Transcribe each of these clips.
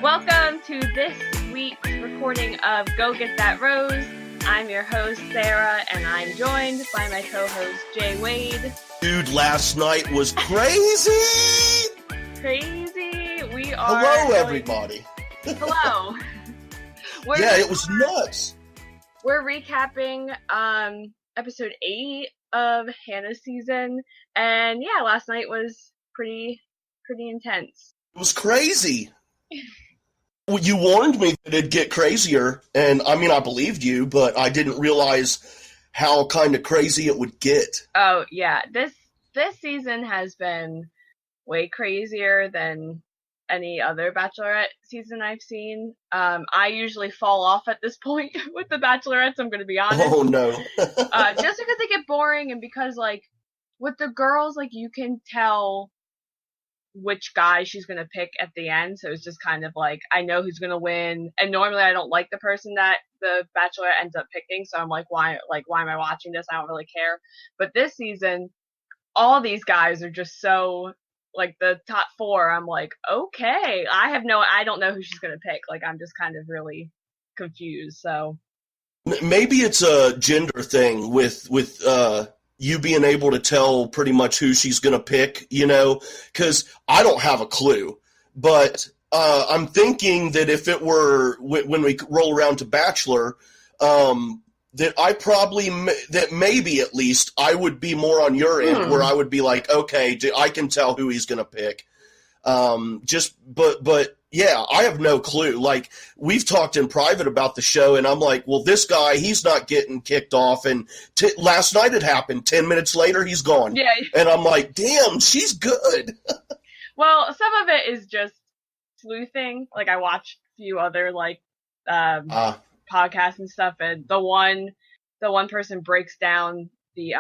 Welcome to this week's recording of Go Get That Rose. I'm your host, Sara, and I'm joined by my co-host, J Wade. Dude, last night was crazy! Crazy? We are... Hello, everybody. Hello. It was nuts. We're recapping episode 8 of Hannah's season, and yeah, last night was pretty intense. It was crazy. Well, you warned me that it'd get crazier, and I mean, I believed you, but I didn't realize how kind of crazy it would get. Oh, yeah. This season has been way crazier than any other Bachelorette season I've seen. I usually fall off at this point with the Bachelorettes, I'm going to be honest. Oh, no. Just because they get boring, and because, like, with the girls, like, you can tell which guy she's going to pick at the end, so it's just kind of like, I know who's going to win, and normally I don't like the person that the Bachelorette ends up picking, so I'm like, why am I watching this? I don't really care. But this season, all these guys are just so, like, the top 4, I'm like, okay, I don't know who she's going to pick, like, I'm just kind of really confused, so. Maybe it's a gender thing with you being able to tell pretty much who she's going to pick, you know, because I don't have a clue. But I'm thinking that if it were, when we roll around to Bachelor, that maybe at least I would be more on your end, where I would be like, okay, I can tell who he's going to pick. But yeah, I have no clue. Like, we've talked in private about the show, and I'm like, well, this guy, he's not getting kicked off. And last night it happened. 10 minutes later, he's gone. Yeah. And I'm like, damn, she's good. Well, some of it is just sleuthing. Like, I watched a few other, like, podcasts and stuff, and the one person breaks down the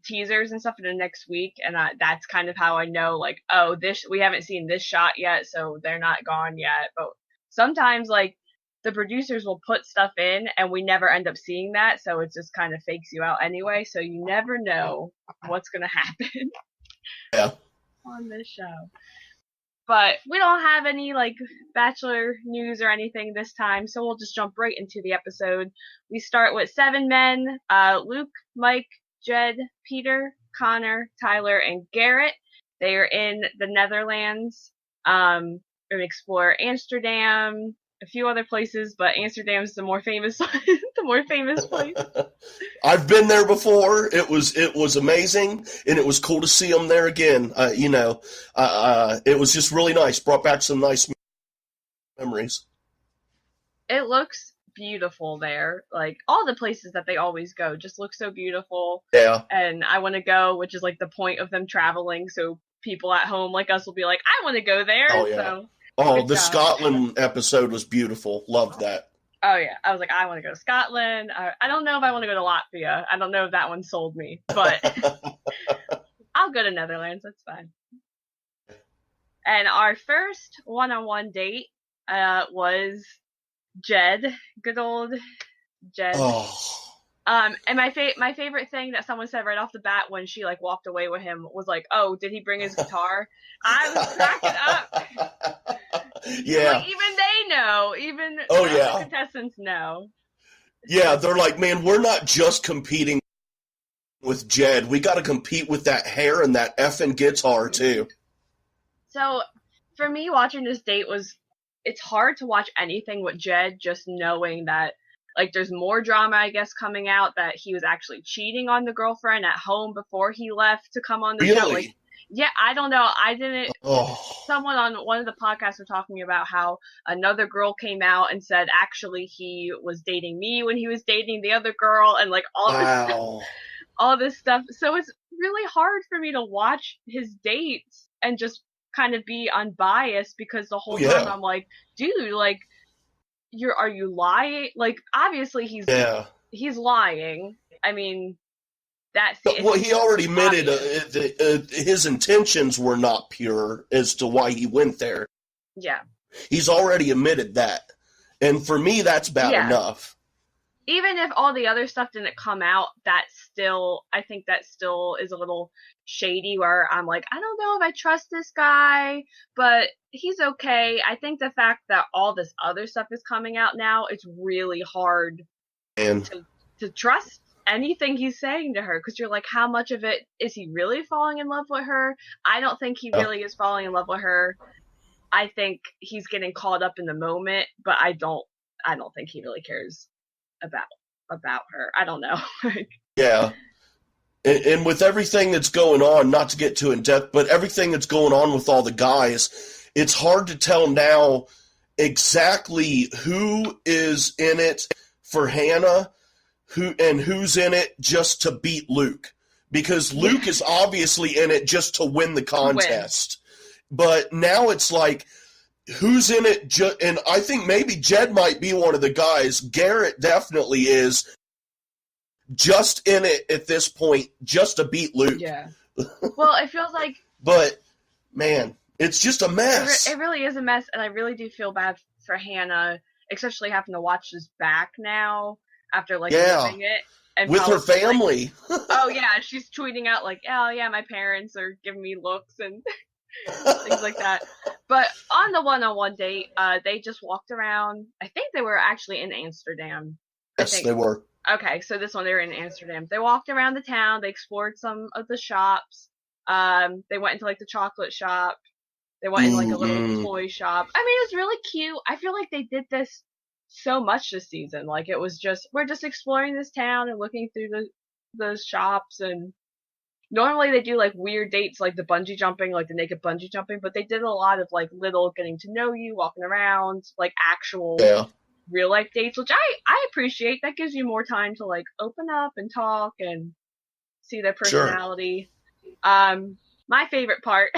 teasers and stuff for the next week, and that's kind of how I know, like, oh, we haven't seen this shot yet, so they're not gone yet. But sometimes, like, the producers will put stuff in and we never end up seeing that, so it just kind of fakes you out anyway, so you never know what's gonna happen. Yeah. On this show. But we don't have any, like, Bachelor news or anything this time, so we'll just jump right into the episode. We start with 7 men, Luke, Mike, Jed, Peter, Connor, Tyler, and Garrett. They are in the Netherlands. We're going to explore Amsterdam, a few other places, but Amsterdam's the more famous place. I've been there before. It was amazing, and it was cool to see them there again. It was just really nice. Brought back some nice memories. It looks beautiful there. Like, all the places that they always go just look so beautiful. Yeah. And I want to go, which is like the point of them traveling, so people at home like us will be like, I want to go there. Oh, yeah. So, the Scotland episode was beautiful. Loved that. Oh, yeah. I was like, I want to go to Scotland. I don't know if I want to go to Latvia. I don't know if that one sold me, but I'll go to Netherlands. That's fine. And our first one-on-one date was Jed. Good old Jed. Oh. And my favorite thing that someone said right off the bat when she, like, walked away with him was like, oh, did he bring his guitar? I was cracking up. Yeah. Like, even they know. Even the contestants know. Yeah, they're like, man, we're not just competing with Jed. We got to compete with that hair and that effing guitar, too. So, for me, watching this date it's hard to watch anything with Jed, just knowing that, like, there's more drama, I guess, coming out, that he was actually cheating on the girlfriend at home before he left to come on the show. Really? Like, yeah, I don't know. I didn't. Oh. Someone on one of the podcasts were talking about how another girl came out and said, actually, he was dating me when he was dating the other girl, and, like, all this stuff. So it's really hard for me to watch his dates and just kind of be unbiased, because the whole time I'm like, dude, like, are you lying? Like, obviously he's lying. I mean, he already admitted his intentions were not pure as to why he went there. Yeah. He's already admitted that. And for me, that's bad enough. even if all the other stuff didn't come out, I think that still is a little shady where I'm like, I don't know if I trust this guy, but he's okay. I think the fact that all this other stuff is coming out now, it's really hard to trust anything he's saying to her, because you're like, how much of it is he really falling in love with her? I don't think he really is falling in love with her. I think he's getting caught up in the moment, but I don't think he really cares about her. I don't know. Yeah. And with everything that's going on, not to get too in depth, but everything that's going on with all the guys, it's hard to tell now exactly who is in it for Hannah, who's in it just to beat Luke. Because Luke is obviously in it just to win the contest. But now it's like, who's in it? And I think maybe Jed might be one of the guys. Garrett definitely is just in it at this point just to beat Luke. Yeah. Well, it feels like... But, man, it's just a mess. It really is a mess, and I really do feel bad for Hannah, especially having to watch this back now after, like, living it. And with her family. Like, oh, yeah, she's tweeting out, like, oh, yeah, my parents are giving me looks and... things like that. But on the one-on-one date, they just walked around. I think they were actually in Amsterdam. Yes, they were. Okay, so this one, they were in Amsterdam. They walked around the town. They explored some of the shops. They went into, like, the chocolate shop. They went in, like, a little toy shop. I mean, it was really cute. I feel like they did this so much this season. Like, it was just, we're just exploring this town and looking through the shops. And normally they do, like, weird dates, like the bungee jumping, like the naked bungee jumping. But they did a lot of, like, little getting to know you, walking around, like, actual... Yeah. Real life dates, which I appreciate. That gives you more time to, like, open up and talk and see their personality. Sure. My favorite part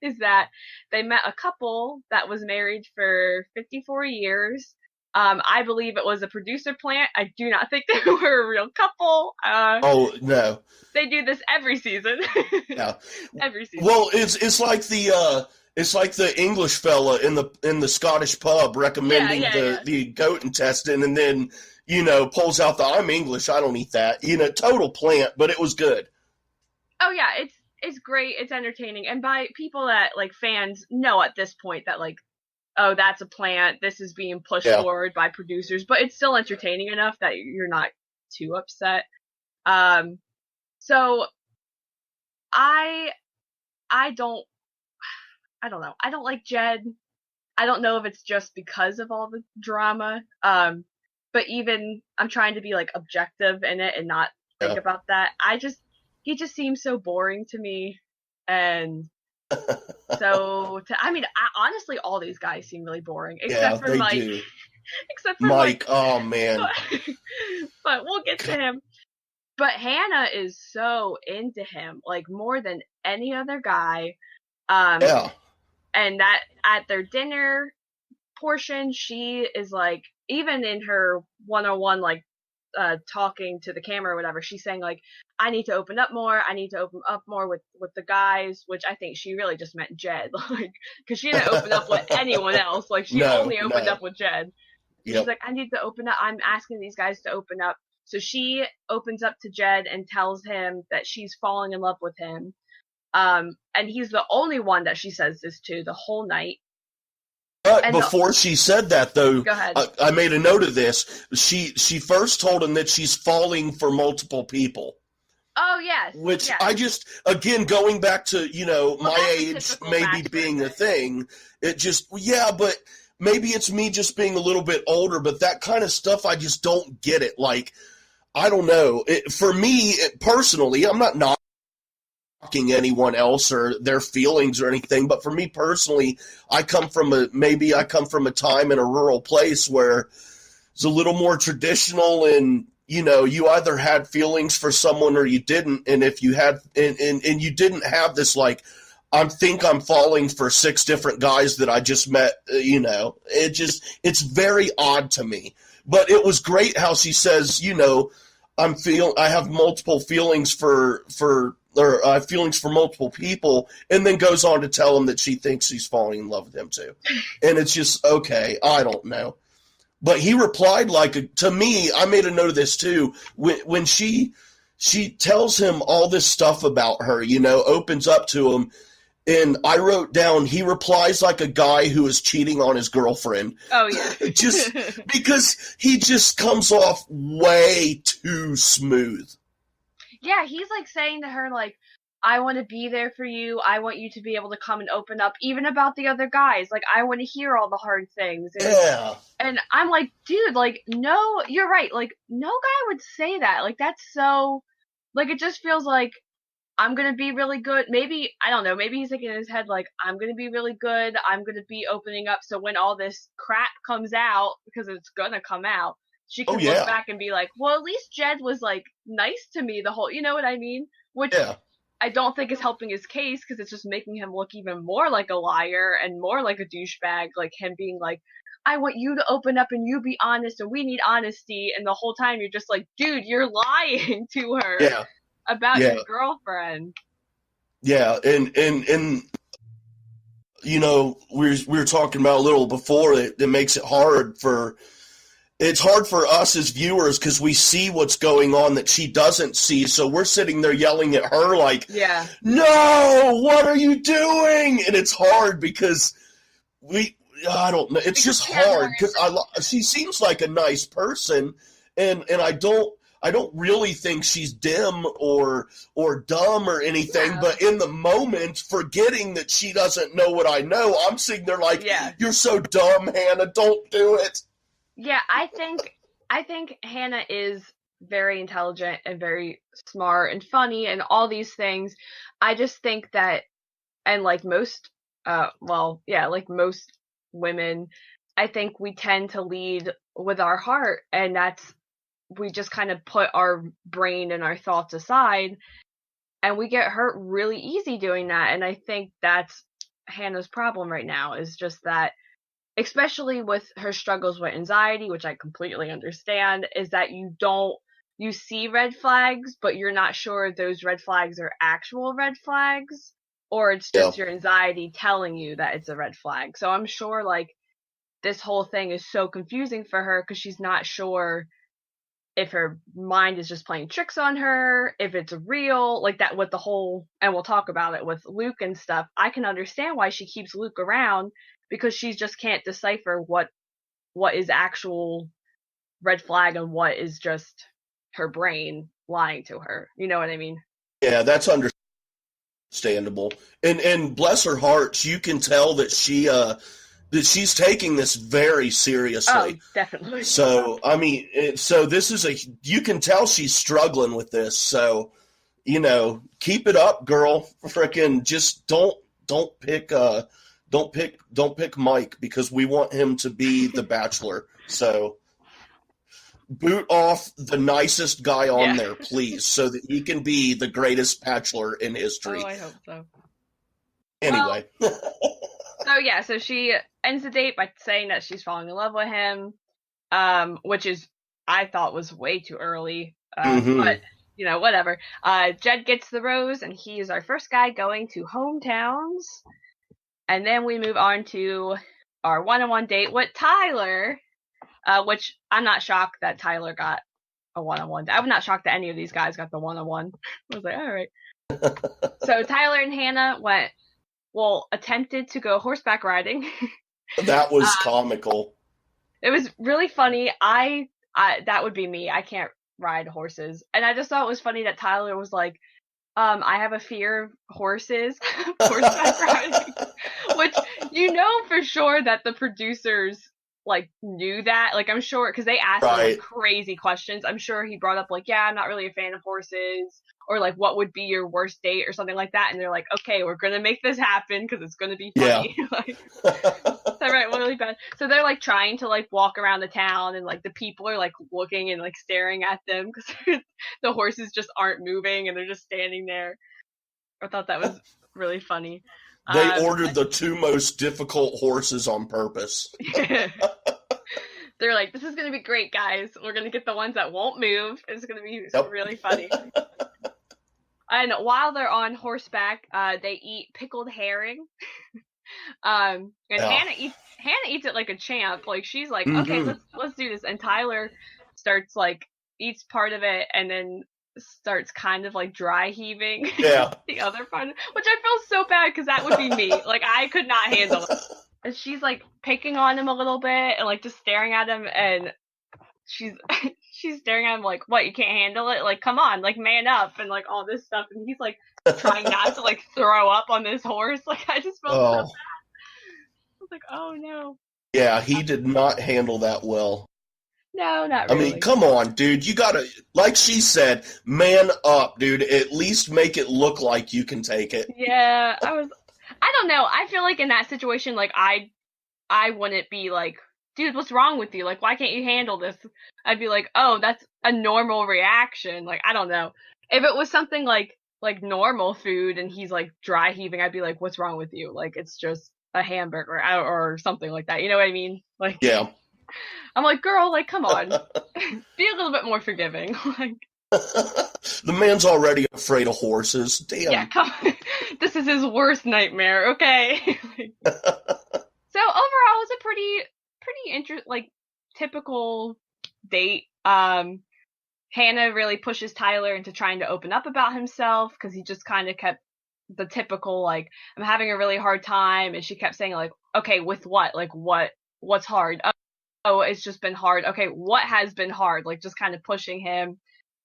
is that they met a couple that was married for 54 years. I believe it was a producer plant. I do not think they were a real couple. Oh, no. They do this every season. Yeah. Every season. Well, it's like the it's like the English fella in the Scottish pub recommending the goat intestine, and then, pulls out the I'm English, I don't eat that. Total plant, but it was good. Oh yeah, it's great, it's entertaining, and by people that, like, fans know at this point that, like, oh, that's a plant, this is being pushed forward by producers, but it's still entertaining enough that you're not too upset. So I don't know. I don't like Jed. I don't know if it's just because of all the drama. But even I'm trying to be, like, objective in it and not think about that. He just seems so boring to me. And so honestly, all these guys seem really boring except for Mike. Do. Except for Mike. Oh man. But we'll get to him. But Hannah is so into him, like, more than any other guy. And that at their dinner portion, she is, like, even in her one-on-one, like, talking to the camera or whatever, she's saying, like, I need to open up more. I need to open up more with the guys, which I think she really just meant Jed, like, because she didn't open up with anyone else. Like, she only opened up with Jed. Yep. She's like, I need to open up. I'm asking these guys to open up. So she opens up to Jed and tells him that she's falling in love with him. And he's the only one that she says this to the whole night. But before she said that, though, go ahead. I made a note of this. She first told him that she's falling for multiple people. Oh, yes. Which I just, again, going back to, my age maybe being a thing, it just, but maybe it's me just being a little bit older, but that kind of stuff, I just don't get it. Like, I don't know. For me, personally, I'm not knocking anyone else or their feelings or anything, but for me personally, I come from a time in a rural place where it's a little more traditional, and you either had feelings for someone or you didn't, and if you had and you didn't have this, like, I'm falling for 6 different guys that I just met, it's very odd to me. But it was great how she says, I have multiple feelings I have feelings for multiple people, and then goes on to tell him that she thinks she's falling in love with him too. And it's just, okay, I don't know. But he replied to me, I made a note of this too, when she tells him all this stuff about her, opens up to him, and I wrote down, he replies like a guy who is cheating on his girlfriend. Oh, yeah. Just because he just comes off way too smooth. Yeah, he's like saying to her, like, I want to be there for you. I want you to be able to come and open up, even about the other guys. Like, I want to hear all the hard things. And I'm like, dude, like, no, you're right. Like, no guy would say that. Like, that's so, like, it just feels like, I'm going to be really good. Maybe, I don't know, maybe he's thinking in his head, like, I'm going to be really good. I'm going to be opening up. So when all this crap comes out, because it's going to come out, she can look back and be like, well, at least Jed was, like, nice to me the whole, you know what I mean? Which I don't think is helping his case, because it's just making him look even more like a liar and more like a douchebag, like him being like, I want you to open up and you be honest and we need honesty. And the whole time you're just like, dude, you're lying to her. Yeah. About your girlfriend. Yeah, and we were talking about a little before that makes it hard for us as viewers, because we see what's going on that she doesn't see, so we're sitting there yelling at her like, no, what are you doing? And it's hard because I don't know, it's just hard because she seems like a nice person, and I don't really think she's dim or dumb or anything, but in the moment, forgetting that she doesn't know what I know, I'm sitting there like, you're so dumb, Hannah, don't do it. Yeah, I think Hannah is very intelligent and very smart and funny and all these things. I just think that, and like most, like most women, I think we tend to lead with our heart, and we just kind of put our brain and our thoughts aside, and we get hurt really easy doing that. And I think that's Hannah's problem right now, is just that, especially with her struggles with anxiety, which I completely understand, is that you see red flags, but you're not sure if those red flags are actual red flags, or it's just your anxiety telling you that it's a red flag. So I'm sure, like, this whole thing is so confusing for her, because she's not sure if her mind is just playing tricks on her, if it's real, like that with the whole, and we'll talk about it with Luke and stuff. I can understand why she keeps Luke around, because she just can't decipher what is actual red flag and what is just her brain lying to her. You know what I mean? Yeah, that's understandable. And bless her heart, you can tell that she's taking this very seriously. Oh, definitely. So, I mean, this is you can tell she's struggling with this. So, keep it up, girl. Frickin' just don't pick Mike, because we want him to be the Bachelor. So, boot off the nicest guy on there, please, so that he can be the greatest Bachelor in history. Oh, I hope so. Anyway. So she ends the date by saying that she's falling in love with him, which I thought was way too early, but, whatever. Jed gets the rose, and he is our first guy going to hometowns, and then we move on to our one-on-one date with Tyler, which I'm not shocked that Tyler got a one-on-one. I'm not shocked that any of these guys got the one-on-one. I was like, all right. So Tyler and Hannah attempted to go horseback riding. That was comical. It was really funny. I that would be me. I can't ride horses. And I just thought it was funny that Tyler was like, I have a fear of horses, horseback riding. Which, for sure that the producers, like, knew that. Like, I'm sure, because they asked him, like, crazy questions. I'm sure he brought up, like, I'm not really a fan of horses. Or, like, what would be your worst date or something like that. And they're like, okay, we're going to make this happen because it's going to be funny. Yeah. Right, really bad. So they're, like, trying to, like, walk around the town, and, like, the people are, like, looking and, like, staring at them because the horses just aren't moving and they're just standing there. I thought that was really funny. They ordered the two most difficult horses on purpose. They're like, this is going to be great, guys. We're going to get the ones that won't move. It's going to be really funny. And while they're on horseback, they eat pickled herring. And Yeah. Hannah eats it like a champ. Like, she's like, okay, let's do this. And Tyler starts, like, eats part of it and then starts kind of, like, dry heaving the other part, which I feel so bad because that would be me. Like, I could not handle it. And she's, like, picking on him a little bit and, like, just staring at him, and she's staring at him like, what, you can't handle it? Like, come on, like, man up, and, like, all this stuff. And he's, like, trying not to, like, throw up on this horse. Like, I just felt so bad. I was like, oh, no. Yeah, he did not handle that well. No, not really. I mean, come on, dude. You gotta, like she said, man up, dude. At least make it look like you can take it. Yeah, I don't know. I feel like in that situation, like, I wouldn't be like, dude, what's wrong with you? Like, why can't you handle this? I'd be like, oh, that's a normal reaction. Like, I don't know. If it was something like normal food and he's, like, dry heaving, I'd be like, what's wrong with you? Like, it's just a hamburger or something like that. You know what I mean? Like, yeah. I'm like, girl, like, come on. Be a little bit more forgiving. Like, the man's already afraid of horses. Damn. Yeah, come on. This is his worst nightmare, okay? So overall, it's a pretty typical date. Hannah really pushes Tyler into trying to open up about himself because he just kind of kept the typical, like, I'm having a really hard time, and she kept saying, like, okay, with what? Like, what's hard? Oh, it's just been hard. Okay, what has been hard? Like, just kind of pushing him.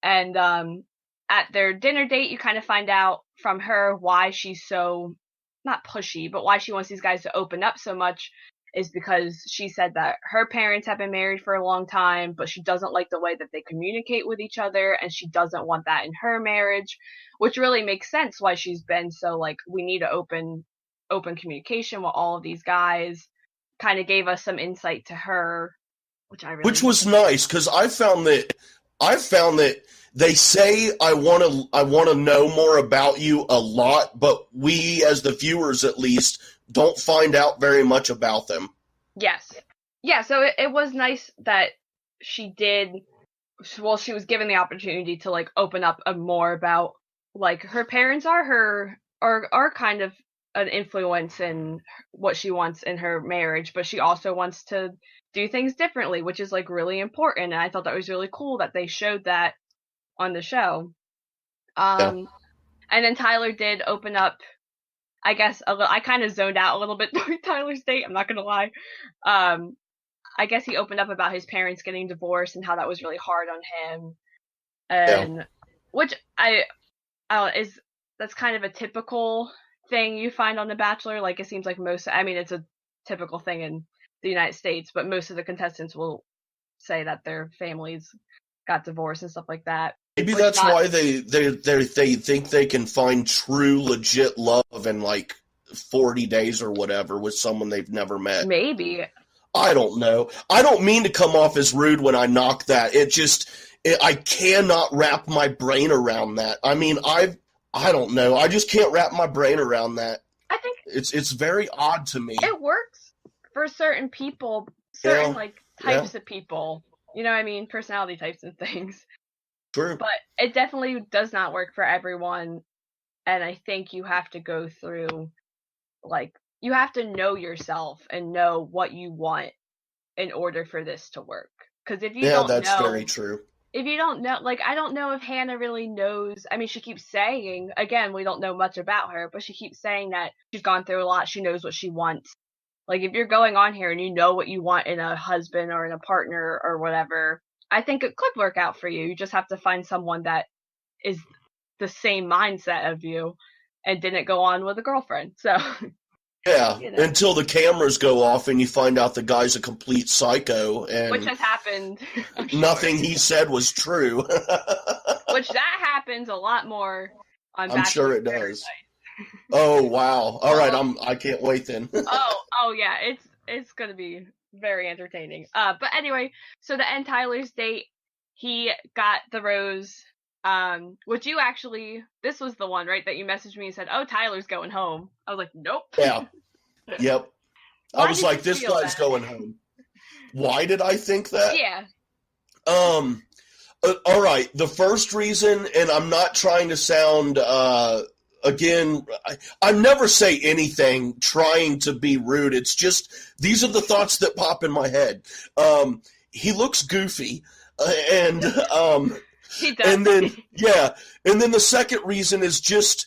And at their dinner date, you kind of find out from her why she's so, not pushy, but why she wants these guys to open up so much is because she said that her parents have been married for a long time, but she doesn't like the way that they communicate with each other, and she doesn't want that in her marriage, which really makes sense why she's been so, like, we need to open communication with all of these guys. Kind of gave us some insight to her, which was nice, because I found that they say I want to know more about you a lot, but we, as the viewers at least, don't find out very much about them. Yes. Yeah, so it was nice that she did, well, she was given the opportunity to, like, open up more about, like, her parents are kind of an influence in what she wants in her marriage, but she also wants to do things differently, which is, like, really important. And I thought that was really cool that they showed that on the show. And then Tyler did open up, I guess, I kind of zoned out a little bit during Tyler's date, I'm not gonna lie. I guess he opened up about his parents getting divorced and how that was really hard on him. And which that's kind of a typical thing you find on The Bachelor. Like, it seems like it's a typical thing in the United States, but most of the contestants will say that their families got divorced and stuff like that. Maybe that's why they think they can find true, legit love in, like, 40 days or whatever with someone they've never met. Maybe. I don't know. I don't mean to come off as rude when I knock that. I cannot wrap my brain around that. I mean, I don't know. I just can't wrap my brain around that. I think it's very odd to me. It works for certain people, types of people. You know what I mean? Personality types and things. True. But it definitely does not work for everyone. And I think you have to go through, like, you have to know yourself and know what you want in order for this to work. Because if you don't know... Yeah, that's very true. If you don't know, like, I don't know if Hannah really knows. I mean, she keeps saying, again, we don't know much about her, but she keeps saying that she's gone through a lot. She knows what she wants. Like, if you're going on here and you know what you want in a husband or in a partner or whatever, I think it could work out for you. You just have to find someone that is the same mindset of you and didn't go on with a girlfriend. So... Yeah, you know. Until the cameras go off and you find out the guy's a complete psycho. And which has happened. Nothing he said was true. Which that happens a lot more on Bachelor. I'm sure it does. Oh, wow. All right, I can't wait then. oh yeah, it's going to be very entertaining. But anyway, so the end Tyler's date, he got the rose. Which you actually, this was the one, right, that you messaged me and said, oh, Tyler's going home. I was like, nope. Yeah. Yep. I was like, this guy's going home. Why did I think that? Yeah. All right. The first reason, and I'm not trying to sound again, I never say anything trying to be rude. It's just, these are the thoughts that pop in my head. He looks goofy, and he does. And then, and then the second reason is just,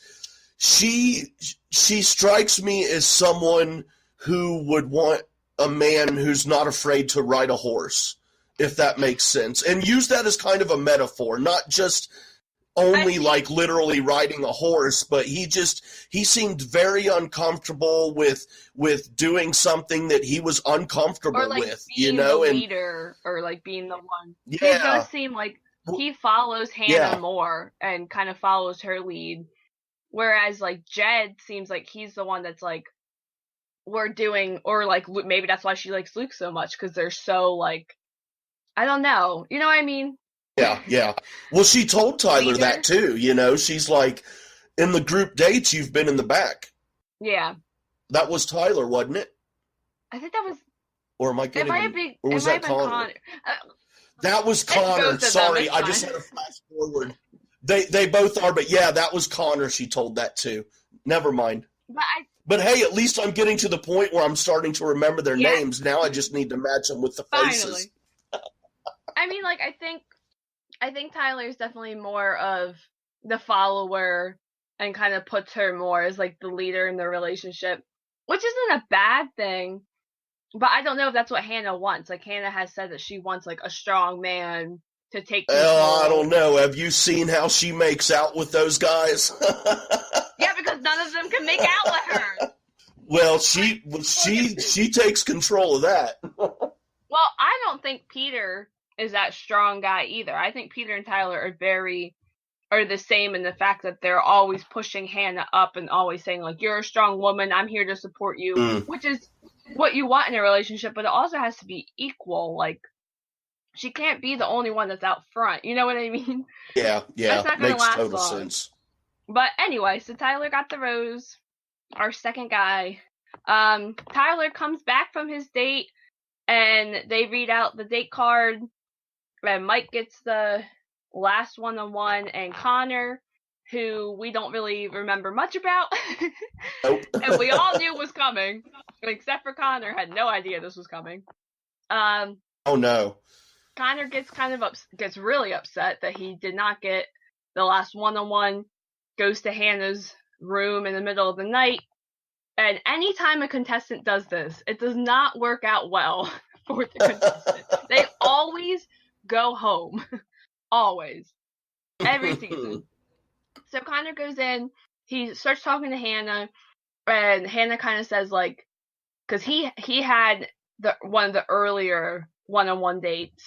she strikes me as someone who would want a man who's not afraid to ride a horse, if that makes sense. And use that as kind of a metaphor, not just only like literally riding a horse, but he seemed very uncomfortable with doing something that he was uncomfortable with, being the leader, or like being the one. Yeah. It does seem like he follows Hannah more and kind of follows her lead. Whereas, like, Jed seems like he's the one that's, like, we're doing, or, like, maybe that's why she likes Luke so much, because they're so, like, I don't know. You know what I mean? Yeah. Well, she told Tyler that, too, you know? She's like, in the group dates, you've been in the back. Yeah. That was Tyler, wasn't it? I think that was... Or am I getting... Or was that Connor? That was Connor. Sorry, I just had to flash forward. They both are, but yeah, that was Connor. She told that too. Never mind. But hey, at least I'm getting to the point where I'm starting to remember their names. Now I just need to match them with the faces. I mean, like, I think Tyler's definitely more of the follower and kind of puts her more as like the leader in the relationship, which isn't a bad thing. But I don't know if that's what Hannah wants. Like, Hannah has said that she wants like a strong man to take control. Well, I don't know. Have you seen how she makes out with those guys? Yeah, because none of them can make out with her. Well, she takes control of that. Well, I don't think Peter is that strong guy either. I think Peter and Tyler are the same in the fact that they're always pushing Hannah up and always saying, like, you're a strong woman, I'm here to support you, which is what you want in a relationship, but it also has to be equal. Like, she can't be the only one that's out front. You know what I mean? Yeah. That's not gonna makes last total long. sense. But anyway, so Tyler got the rose, our second guy. Tyler comes back from his date, and they read out the date card, and Mike gets the last one-on-one, and Connor, who we don't really remember much about, nope. and we all knew was coming, except for Connor, had no idea this was coming. Oh no. Connor gets really upset that he did not get the last one-on-one, goes to Hannah's room in the middle of the night, and anytime a contestant does this, it does not work out well for the contestant. They always go home. Always. Every season. So Connor goes in, he starts talking to Hannah, and Hannah kind of says, like, because he had one of the earlier one-on-one dates,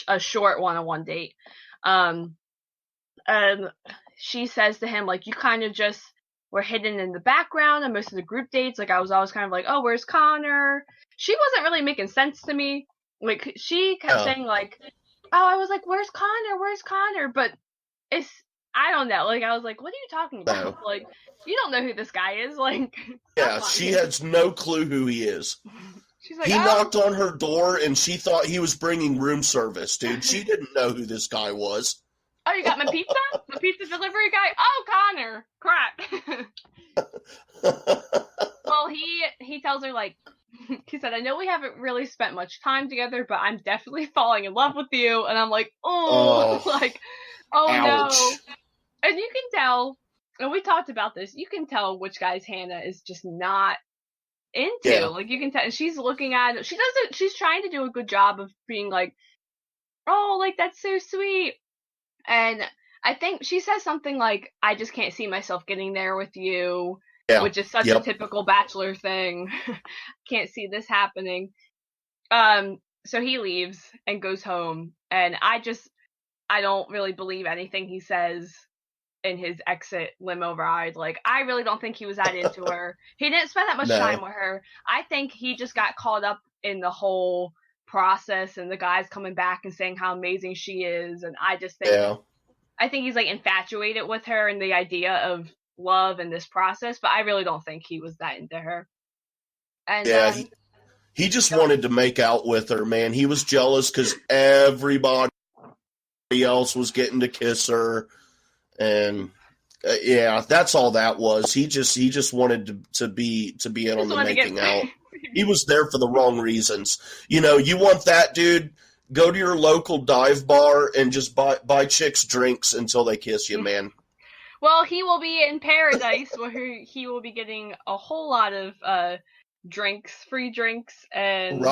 a short one-on-one date, and she says to him, like, you kind of just were hidden in the background on most of the group dates. Like, I was always kind of like, oh, where's Connor? She wasn't really making sense to me. Like, she kept saying, like, oh, I was like, where's Connor? But I don't know. Like, I was like, what are you talking about? Like, you don't know who this guy is. Like, yeah, she has no clue who he is. She's like, he knocked on her door, and she thought he was bringing room service, dude. She didn't know who this guy was. Oh, you got my pizza? The pizza delivery guy? Oh, Connor. Crap. Well, he tells her, like, he said, I know we haven't really spent much time together, but I'm definitely falling in love with you. And I'm like, like, oh ouch. No. And you can tell, and we talked about this, you can tell which guys Hannah is just not into. Yeah. Like, you can tell, and she's looking at it. She's trying to do a good job of being like, oh, like, that's so sweet. And I think she says something like, I just can't see myself getting there with you, which is such a typical Bachelor thing. Can't see this happening. So he leaves and goes home. And I don't really believe anything he says in his exit limo ride. Like, I really don't think he was that into her. He didn't spend that much time with her. I think he just got caught up in the whole process and the guys coming back and saying how amazing she is, and I just think I think he's like infatuated with her and the idea of love and this process, but I really don't think he was that into her. And he just wanted to make out with her, man. He was jealous because everybody else was getting to kiss her, and Yeah, that's all that was. He just wanted to be in on the making out. He was there for the wrong reasons. You want that, dude? Go to your local dive bar and just buy chicks drinks until they kiss you, man. Well, he will be in paradise where he will be getting a whole lot of free drinks, and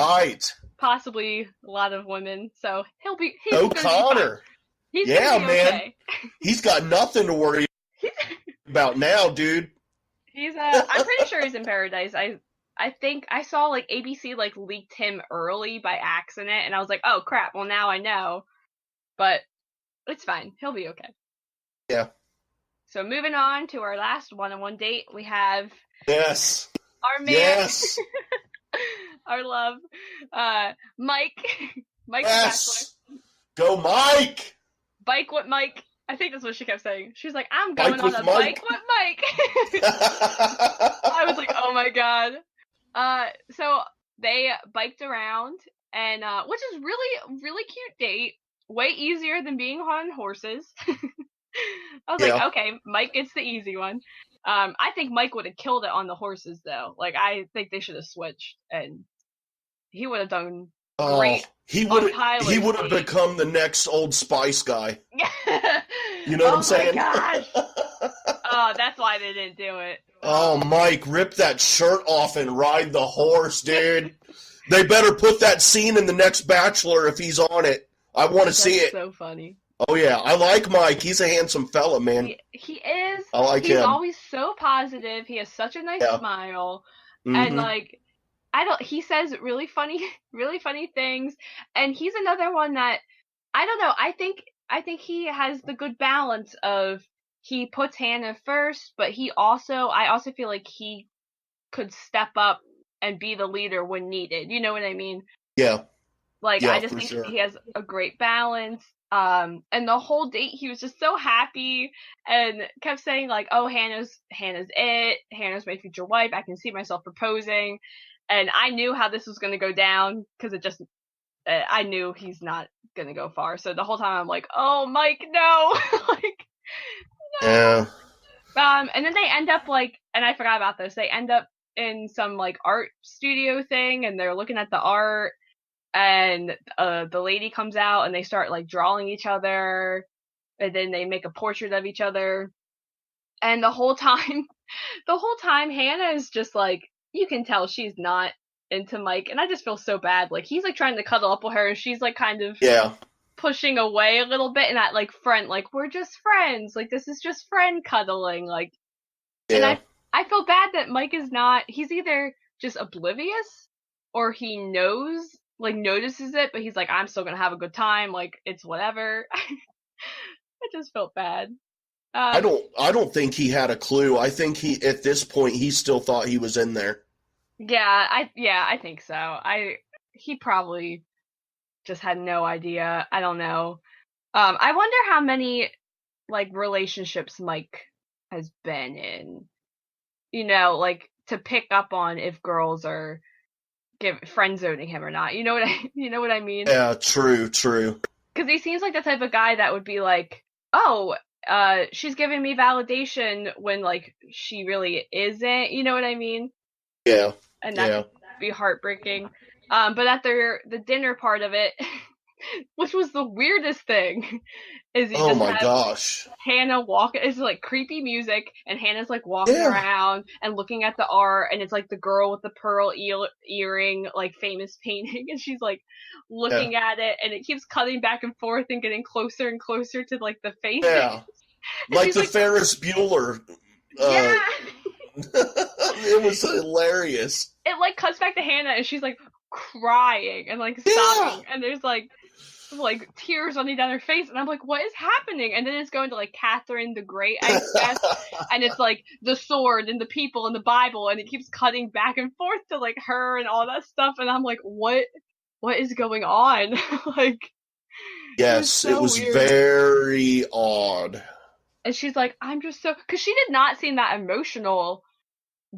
possibly a lot of women. So he's O'Connor. He's man. Okay. He's got nothing to worry about now, dude. I'm pretty sure he's in paradise. I think I saw like ABC like leaked him early by accident, and I was like, oh crap, well now I know. But it's fine. He'll be okay. Yeah. So moving on to our last one-on-one date, we have our man, yes, our love, Mike. Mike yes, go Mike. Bike with Mike. I think that's what she kept saying. She's like, I'm going on a bike with Mike. I was like, oh my god. So they biked around, and which is really, really cute date. Way easier than being on horses. I was like, okay, Mike gets the easy one. I think Mike would have killed it on the horses, though. Like, I think they should have switched, and he would have done great. He would have become the next Old Spice guy. You know what I'm saying? Oh my gosh. That's why they didn't do it. Oh, Mike, rip that shirt off and ride the horse, dude. They better put that scene in the next Bachelor if he's on it. I want to see it. So funny. Oh, yeah. I like Mike. He's a handsome fella, man. He is. I like him. He's always so positive. He has such a nice smile. Mm-hmm. And, like, he says really funny things. And he's another one that, I don't know, I think he has the good balance of he puts Hannah first, but I also feel like he could step up and be the leader when needed. You know what I mean? Yeah. Like, I just think he has a great balance. And the whole date, he was just so happy and kept saying, like, oh, Hannah's it. Hannah's my future wife. I can see myself proposing. And I knew how this was going to go down because I knew he's not going to go far. So the whole time I'm like, oh, Mike, no. Like, no. Yeah. And then they end up, like, and I forgot about this, they end up in some, like, art studio thing, and they're looking at the art. And the lady comes out, and they start, like, drawing each other, and then they make a portrait of each other. And the whole time, Hannah is just, like, you can tell she's not into Mike, and I just feel so bad. Like, he's, like, trying to cuddle up with her, and she's, like, kind of pushing away a little bit in that, like, friend, like, we're just friends. Like, this is just friend cuddling, like. And I feel bad that Mike is not, he's either just oblivious, or he notices it, but he's like, I'm still gonna have a good time, like, it's whatever. I just felt bad. I don't think he had a clue. I think at this point, he still thought he was in there. Yeah, I think so. He probably just had no idea. I don't know. I wonder how many, like, relationships Mike has been in. You know, like, to pick up on if girls are friend zoning him or not. You know what I mean? Yeah, true. Because he seems like the type of guy that would be like, oh, she's giving me validation when, like, she really isn't. You know what I mean? Yeah. And that would be heartbreaking. But at the dinner part of it, which was the weirdest thing, is he gosh. Hannah it's like creepy music, and Hannah's like walking around and looking at the art, and it's like the girl with the pearl earring, like, famous painting, and she's like looking at it, and it keeps cutting back and forth and getting closer and closer to, like, the face. Yeah. Like the Ferris Bueller. Yeah. It was hilarious. It, like, cuts back to Hannah, and she's like crying and, like, sobbing, and there's like tears running down her face, and I'm like, what is happening? And then it's going to, like, Catherine the Great, I guess, and it's like the sword and the people and the Bible, and it keeps cutting back and forth to, like, her and all that stuff, and I'm like, what is going on? Like, yes, it was very odd. And she's like, I'm just so, because she did not seem that emotional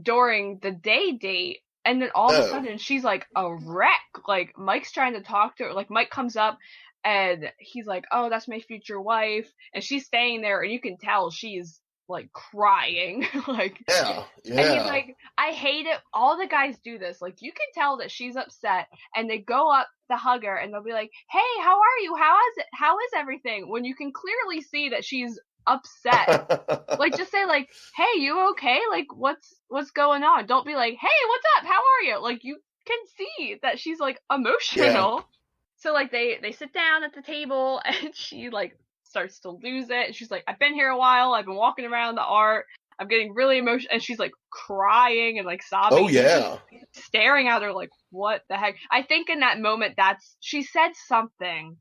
during the date. And then all of a sudden, she's like a wreck. Like, Mike's trying to talk to her. Like, Mike comes up, and he's like, oh, that's my future wife. And she's staying there, and you can tell she's like crying. Like, yeah. And he's like, I hate it. All the guys do this. Like, you can tell that she's upset, and they go up to hug her, and they'll be like, hey, how are you? How is everything? When you can clearly see that she's upset. Like, just say, like, hey, you okay? Like, what's going on? Don't be like, hey, what's up? How are you? Like, you can see that she's, like, emotional. Yeah. So, like, they sit down at the table, and she, like, starts to lose it. And she's like, I've been here a while. I've been walking around the art. I'm getting really emotional. And she's, like, crying and, like, sobbing. Oh, yeah. Staring at her, like, what the heck? I think in that moment, she said something.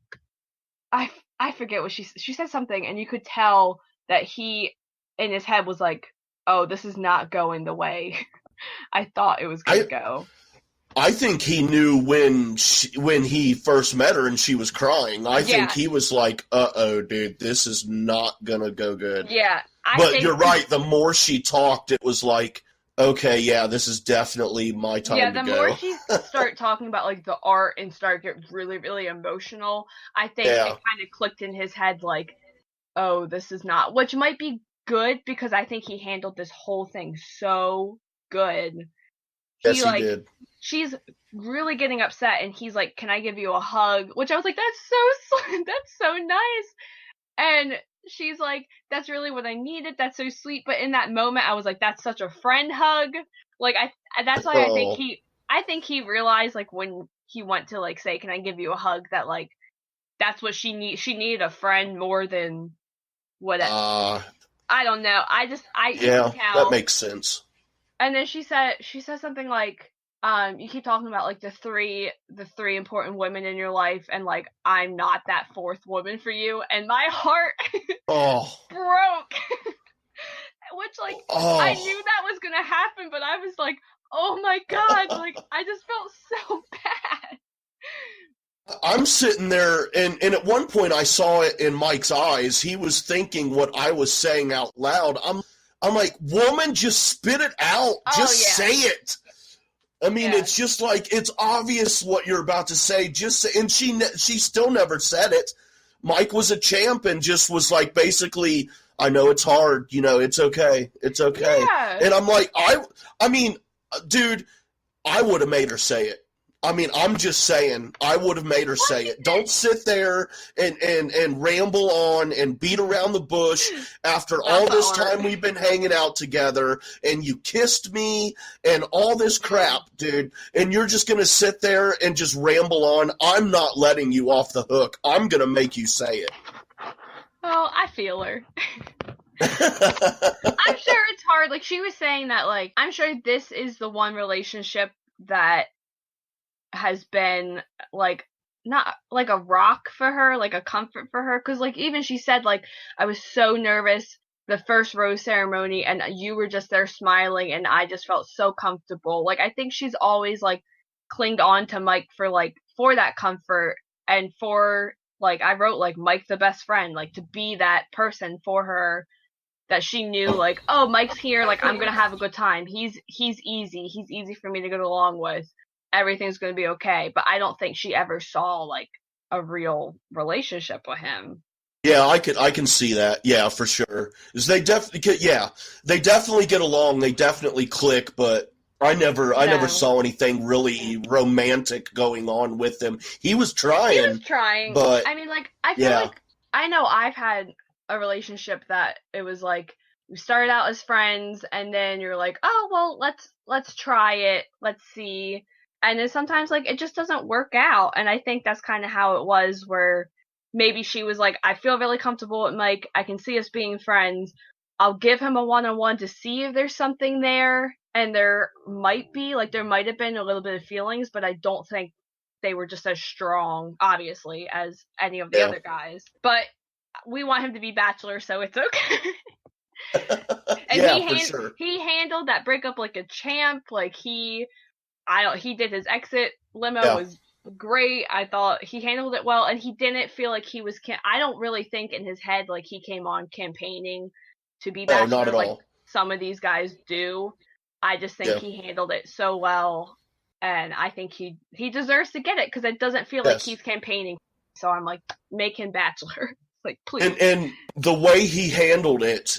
I forget what she said something, and you could tell that he, in his head, was like, oh, this is not going the way I thought it was going to go. I think he knew when he first met her and she was crying. I think he was like, uh-oh, dude, this is not going to go good. Yeah. But you're right. The more she talked, it was like, okay, yeah, this is definitely my time to go. Yeah, the more she start talking about, like, the art and start get really, really emotional, I think it kind of clicked in his head, like, oh, this is not, which might be good because I think he handled this whole thing so good. Yes, he did. She's really getting upset, and he's like, can I give you a hug? Which I was like, that's so nice. And she's like, that's really what I needed. That's so sweet. But in that moment, I was like, that's such a friend hug. Like, that's why I think he realized, like, when he went to, like, say, can I give you a hug, that, like, that's what she needed a friend more than what. I don't know. Yeah, that makes sense. And then she said something like, you keep talking about, like, the three important women in your life, and, like, I'm not that fourth woman for you, and my heart broke. Which, like, I knew that was gonna happen, but I was like, oh my god, like, I just felt so bad. I'm sitting there, and at one point I saw it in Mike's eyes. He was thinking what I was saying out loud. I'm like, woman, just spit it out. Say it. I mean, it's just like, it's obvious what you're about to say. Just say, and she still never said it. Mike was a champ and just was like, basically, I know it's hard. You know, it's okay. It's okay. Yeah. And I'm like, I mean, dude, I would have made her say it. I mean, I'm just saying, I would have made her say it. Don't sit there and ramble on and beat around the bush after all this time we've been hanging out together, and you kissed me and all this crap, dude, and you're just going to sit there and just ramble on. I'm not letting you off the hook. I'm going to make you say it. Oh, I feel her. I'm sure it's hard. Like, she was saying that, like, I'm sure this is the one relationship that has been, like, not like a rock for her, like a comfort for her, because, like, even she said, like, I was so nervous the first rose ceremony, and you were just there smiling, and I just felt so comfortable. Like, I think she's always, like, clinged on to Mike for that comfort, and for, like, I wrote, like, Mike the best friend, like, to be that person for her, that she knew, like, oh, Mike's here, like, I'm gonna have a good time. He's easy for me to get along with. Everything's going to be okay. But I don't think she ever saw, like, a real relationship with him. Yeah, I can see that. Yeah, for sure. They definitely get along. They definitely click, but I never saw anything really romantic going on with them. He was trying. But I mean, like, I feel like, I know I've had a relationship that it was like, we started out as friends, and then you're like, oh, well, let's try it. Let's see. And then sometimes, like, it just doesn't work out. And I think that's kind of how it was, where maybe she was like, I feel really comfortable with Mike. I can see us being friends. I'll give him a one-on-one to see if there's something there. And there might be, like, there might have been a little bit of feelings, but I don't think they were just as strong, obviously, as any of the other guys. But we want him to be Bachelor, so it's okay. And sure. He handled that breakup like a champ. Like, he did his exit limo was great. I thought he handled it well, and he didn't feel like he was. I don't really think in his head, like, he came on campaigning to be Bachelor, not at like all. Some of these guys do. I just think he handled it so well, and I think he deserves to get it, because it doesn't feel like he's campaigning. So I'm like, make him Bachelor. Like, please. And the way he handled it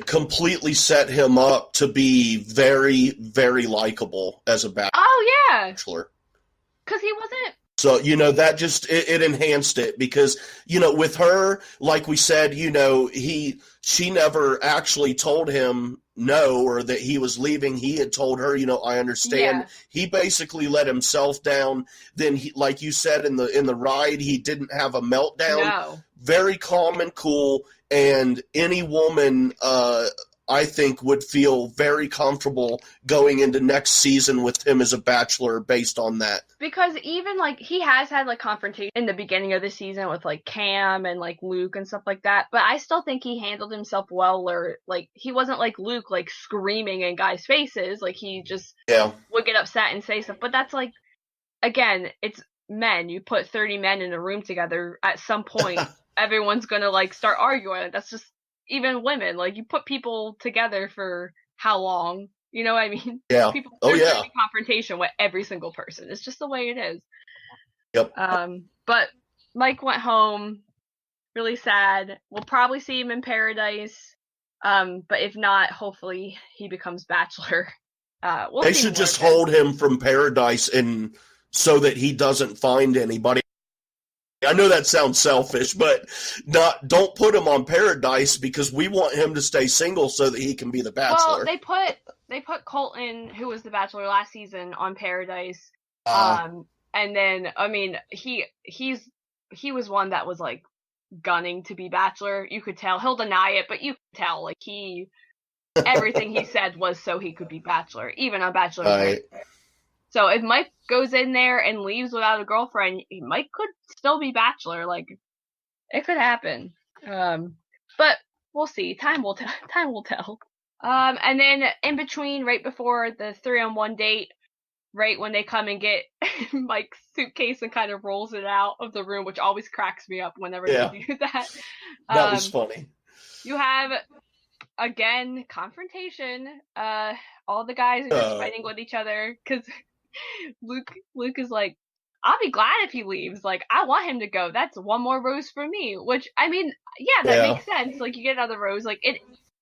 completely set him up to be very, very likable as a bachelor. Oh, yeah. Because he wasn't... So, that just, it enhanced it because, with her, like we said, she never actually told him no or that he was leaving. He had told her, I understand. Yeah. He basically let himself down. Then, like you said, in the ride, he didn't have a meltdown. No. Very calm and cool. And any woman, I think, would feel very comfortable going into next season with him as a bachelor based on that. Because even, he has had, confrontation in the beginning of the season with, Cam and, Luke and stuff like that. But I still think he handled himself well, or, he wasn't like Luke, screaming in guys' faces. He just would get upset and say stuff. But that's, again, it's men. You put 30 men in a room together, at some point, everyone's gonna, start arguing. That's just, even women. You put people together for how long? You know what I mean? Yeah. There's gonna be confrontation with every single person. It's just the way it is. Yep. But Mike went home, really sad. We'll probably see him in paradise. But if not, hopefully he becomes bachelor. They should just hold him from paradise and so that he doesn't find anybody. I know that sounds selfish, but don't put him on paradise because we want him to stay single so that he can be the bachelor. Well, they put Colton, who was the bachelor last season, on paradise. And then he was one that was gunning to be bachelor. You could tell he'll deny it, but you could tell everything he said was so he could be bachelor, even on Bachelor Nation. So if Mike goes in there and leaves without a girlfriend, Mike could still be bachelor. It could happen. But we'll see. Time will tell. And then in between, right before the 3-on-1 date, right when they come and get Mike's suitcase and kind of rolls it out of the room, which always cracks me up whenever they do that. That was funny. You have, again, confrontation. All the guys are just fighting with each other because Luke is like, I'll be glad if he leaves. I want him to go. That's one more rose for me. Which, that makes sense. You get another rose. It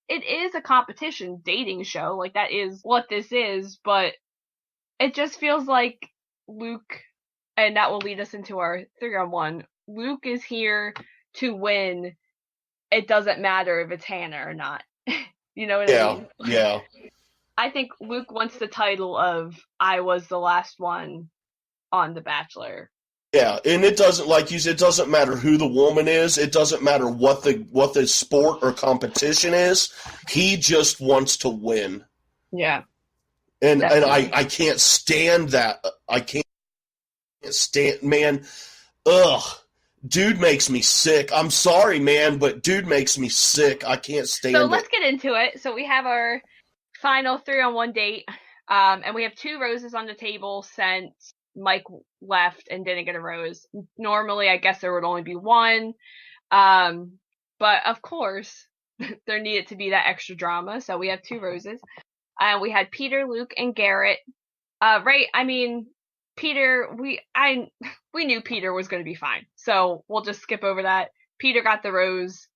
is a competition dating show. That is what this is. But it just feels like Luke, and that will lead us into our 3-on-1. Luke is here to win. It doesn't matter if it's Hannah or not. You know what I mean? Yeah. I think Luke wants the title of I was the last one on The Bachelor. Yeah, and it doesn't, like you said, it doesn't matter who the woman is. It doesn't matter what the sport or competition is. He just wants to win. Yeah. And I can't stand that. I can't stand, man. Ugh. Dude makes me sick. I'm sorry, man, but dude makes me sick. I can't stand it. So let's get into it. So we have our final 3-on-1 date, and we have 2 roses on the table since Mike left and didn't get a rose. Normally, I guess there would only be 1, but of course, there needed to be that extra drama, so we have 2 roses. We had Peter, Luke, and Garrett. Right? Peter, we knew Peter was going to be fine, so we'll just skip over that. Peter got the rose.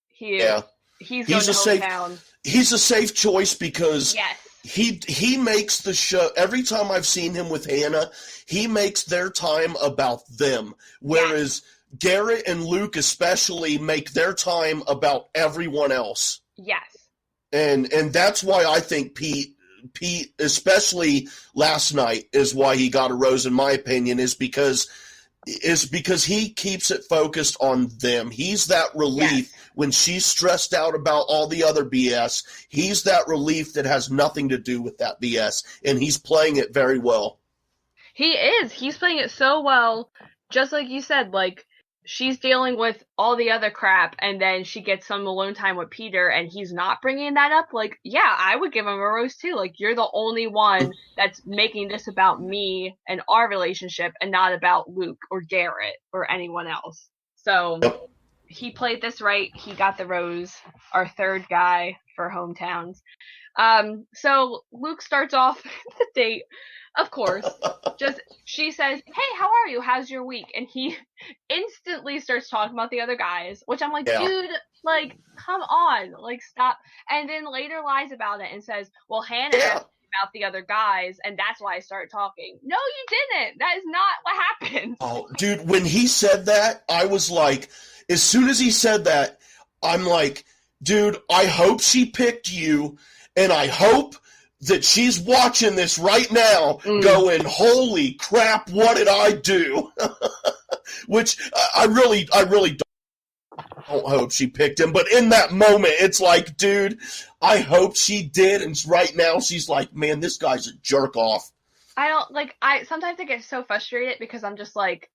He's going to hometown. He's a safe choice because yes. he makes the show. Every time I've seen him with Hannah, he makes their time about them. Whereas Garrett and Luke especially make their time about everyone else. Yes. And that's why I think Pete, especially last night, is why he got a rose, in my opinion, is because he keeps it focused on them. He's that relief when she's stressed out about all the other BS. He's that relief that has nothing to do with that BS, and he's playing it very well. He is. He's playing it so well, just like you said, she's dealing with all the other crap, and then she gets some alone time with Peter, and he's not bringing that up. I would give him a rose too. You're the only one that's making this about me and our relationship and not about Luke or Garrett or anyone else. So he played this right. He got the rose, our 3rd guy for hometowns. So Luke starts off the date, of course. She says, "Hey, how are you? How's your week?" And he instantly starts talking about the other guys, which I'm like, dude, like, come on, like, stop. And then later lies about it and says, "Well, Hannah asked me about the other guys, and that's why I started talking." No, you didn't. That is not what happened. Oh, dude, when he said that, I was like, as soon as he said that, I'm like, dude, I hope she picked you, and I hope that she's watching this right now going, holy crap, what did I do? Which I really don't hope she picked him. But in that moment, it's like, dude, I hope she did. And right now she's like, man, this guy's a jerk off. Sometimes I get so frustrated because I'm just like,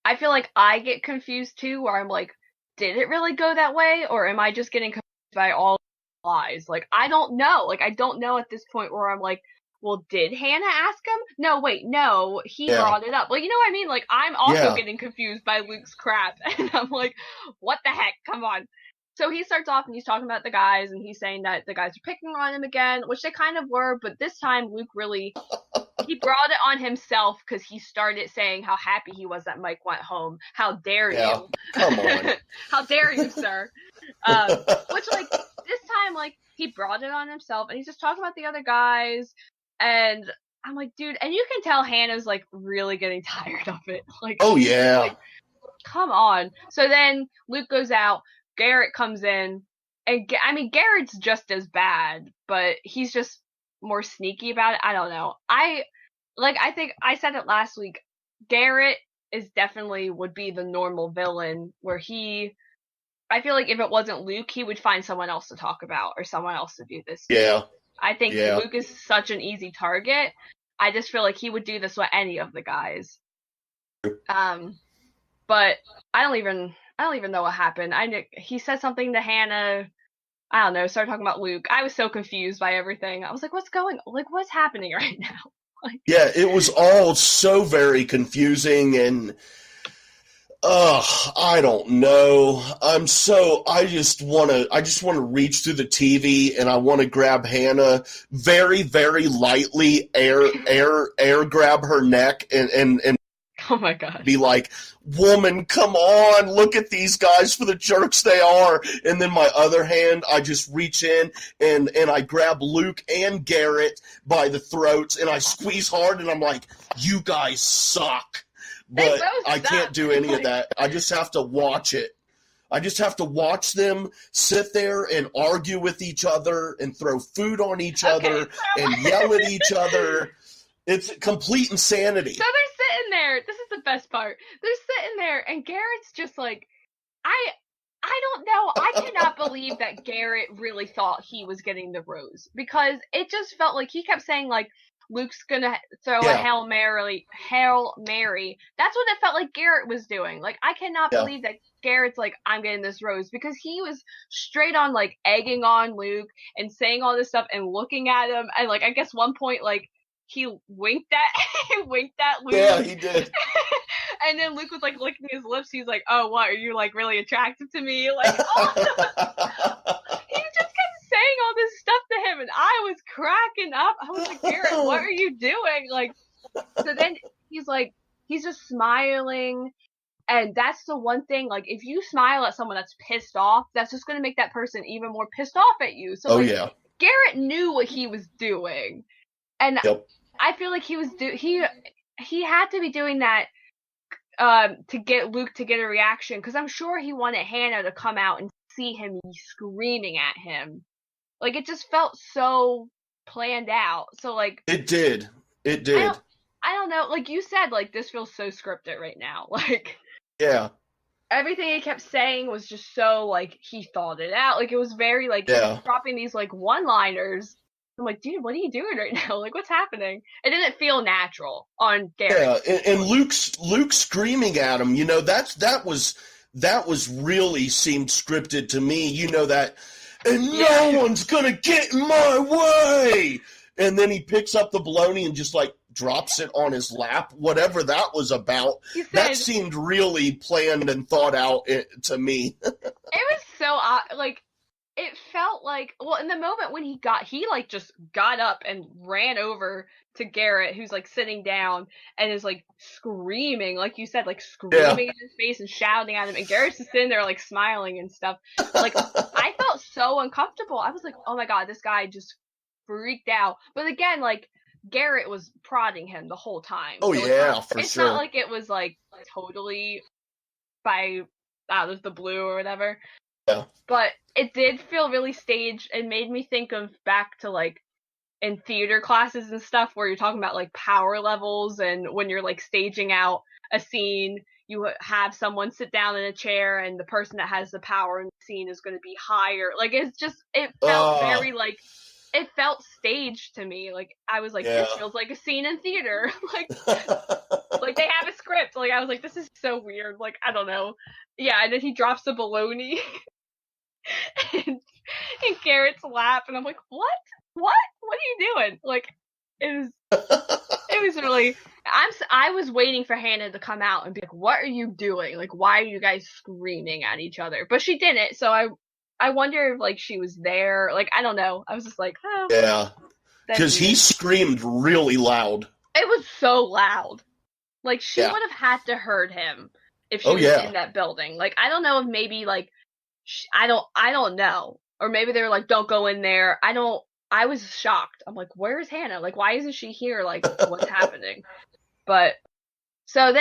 I feel like I get confused too, where I'm like, did it really go that way? Or am I just getting confused by all lies? Like, I don't know. Like, I don't know at this point where I'm like, well, did Hannah ask him? No, wait, no, he brought it up. Like, you know what I mean? Like, I'm also getting confused by Luke's crap. And I'm like, what the heck? Come on. So he starts off and he's talking about the guys and he's saying that the guys are picking on him again, which they kind of were, but this time Luke really, he brought it on himself because he started saying how happy he was that Mike went home. How dare you? Come on. How dare you, sir? Which, like, this time, like, he brought it on himself and he's just talking about the other guys. And I'm like, dude, and you can tell Hannah's, like, really getting tired of it. Like, oh, yeah. Like, come on. So then Luke goes out. Garrett comes in, and I mean, Garrett's just as bad, but he's just more sneaky about it. I don't know. I think I said it last week. Garrett is definitely would be the normal villain where I feel like if it wasn't Luke, he would find someone else to talk about or someone else to do this. Yeah. I think Luke is such an easy target. I just feel like he would do this with any of the guys. But I don't even know what happened. He said something to Hannah. I don't know. Started talking about Luke. I was so confused by everything. I was like, what's happening right now? Like, yeah, it was all so very confusing and I don't know. I just want to reach through the TV and I want to grab Hannah very, very lightly, air grab her neck and oh my God. Be like, woman, come on, look at these guys for the jerks they are. And then my other hand, I just reach in and I grab Luke and Garrett by the throats and I squeeze hard and I'm like, you guys suck. But I can't do any of that. I just have to watch it. I just have to watch them sit there and argue with each other and throw food on each other and yell at each other. It's complete insanity. So they're sitting there. This is the best part. They're sitting there, and Garrett's just like, I don't know. I cannot believe that Garrett really thought he was getting the rose because it just felt like he kept saying like Luke's gonna throw a Hail Mary. That's what it felt like Garrett was doing. Like I cannot believe that Garrett's like, I'm getting this rose because he was straight on like egging on Luke and saying all this stuff and looking at him and like I guess one point like. He winked at Luke. Yeah, he did. And then Luke was like licking his lips. He's like, "Oh, what? Are you like really attracted to me?" Like, oh. He just kept saying all this stuff to him, and I was cracking up. I was like, "Garrett, what are you doing?" Like, so then he's just smiling, and that's the one thing. Like, if you smile at someone that's pissed off, that's just gonna make that person even more pissed off at you. So, Garrett knew what he was doing, and. I feel like he had to be doing that to get Luke to get a reaction because I'm sure he wanted Hannah to come out and see him screaming at him. Like it just felt so planned out. So like it did. I don't know. Like you said, like this feels so scripted right now. Like everything he kept saying was just so like he thought it out. Like it was very like he was dropping these like one-liners. I'm like, dude, what are you doing right now? Like, what's happening? It didn't feel natural on Garrett. Yeah, and Luke screaming at him, you know, that was really seemed scripted to me. You know that, and no one's gonna get in my way. And then he picks up the bologna and just like drops it on his lap. Whatever that was about, that seemed really planned and thought out to me. It was so like. it felt like, well, in the moment when he like just got up and ran over to Garrett, who's like sitting down and is like screaming, like you said, like screaming in his face and shouting at him, and Garrett's just sitting there like smiling and stuff. Like, I felt so uncomfortable. I was like, oh my god, this guy just freaked out. But again, like, Garrett was prodding him the whole time. Oh, so yeah, for sure. It's not like it was like totally by out of the blue or whatever. Yeah. But it did feel really staged and made me think of back to like in theater classes and stuff where you're talking about like power levels, and when you're like staging out a scene, you have someone sit down in a chair and the person that has the power in the scene is going to be higher. Like, it felt very like, it felt staged to me. Like, I was like, this feels like a scene in theater. Like they have a script. Like, I was like, this is so weird. Like, I don't know. Yeah, and then he drops the bologna in Garrett's lap, and I'm like, what are you doing? Like, it was really, I was waiting for Hannah to come out and be like, what are you doing? Like, why are you guys screaming at each other? But she didn't, so I wonder if like she was there. Like, I don't know. I was just like, oh. Yeah, because he screamed really loud. It was so loud. Like, she would have had to heard him if she was in that building. Like, I don't know if maybe like, I don't know. Or maybe they were like, don't go in there. I was shocked. I'm like, where's Hannah? Like, why isn't she here? Like, what's happening? But, so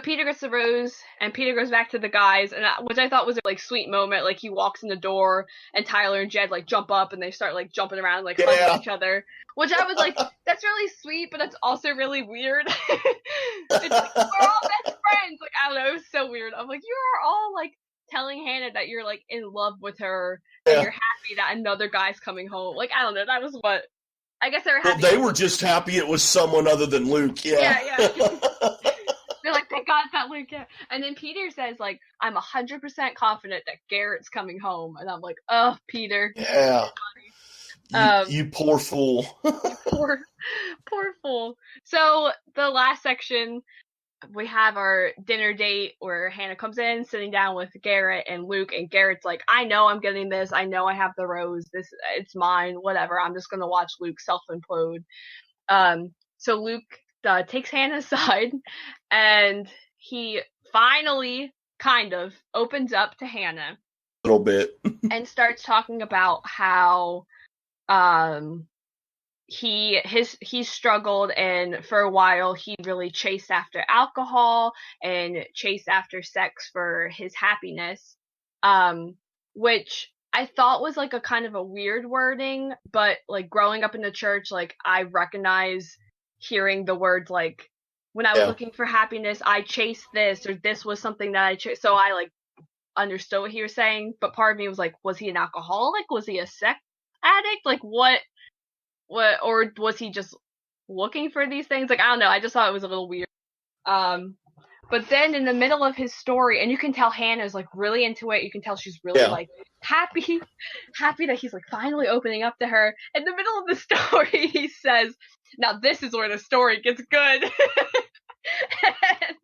Peter gets the rose, and Peter goes back to the guys, and which I thought was a, like, sweet moment. Like, he walks in the door, and Tyler and Jed, like, jump up, and they start, like, jumping around, like, hugging each other. Which I was like, that's really sweet, but that's also really weird. It's like, we're all best friends. Like, I don't know, it was so weird. I'm like, you are all, like, telling Hannah that you're like in love with her and you're happy that another guy's coming home. Like, I don't know, that was what I guess they were happy. Well, they were just happy it was someone other than Luke. Yeah. They're like, thank God that Luke. Yeah. And then Peter says, like, I'm 100% confident that Garrett's coming home, and I'm like, oh, Peter. Yeah. You poor fool. poor fool. So the last section, we have our dinner date where Hannah comes in, sitting down with Garrett and Luke, and Garrett's like, I know I'm getting this. I know I have the rose. It's mine. Whatever. I'm just going to watch Luke self-implode. So Luke takes Hannah aside, and he finally kind of opens up to Hannah. A little bit. And starts talking about how he struggled, and for a while he really chased after alcohol and chased after sex for his happiness, which I thought was like a kind of a weird wording, but like growing up in the church, like I recognize hearing the words like, when I was looking for happiness, I chased this, or this was something that I chased. So I like understood what he was saying, but part of me was like, was he an alcoholic? Was he a sex addict? Like, what, or was he just looking for these things? Like, I don't know. I just thought it was a little weird. But then in the middle of his story, and you can tell Hannah's like really into it. You can tell she's really like happy that he's like finally opening up to her. In the middle of the story, he says, now this is where the story gets good. and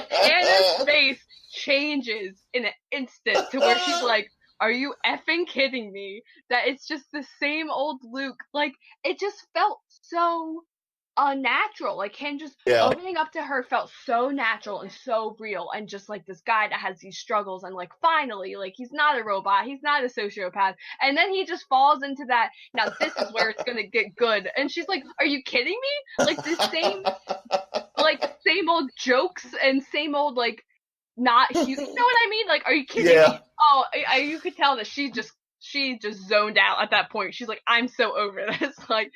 Hannah's face changes in an instant to where she's like, are you effing kidding me? That it's just the same old Luke. Like, it just felt so unnatural. Like, him just opening up to her felt so natural and so real, and just like this guy that has these struggles, and like finally, like, he's not a robot, he's not a sociopath, and then he just falls into that, now this is where it's gonna get good. And she's like, are you kidding me? Like, the same old jokes and same old like not you know what I mean? Like, are you kidding me? Oh, you could tell that she just zoned out at that point. She's like, I'm so over this. Like,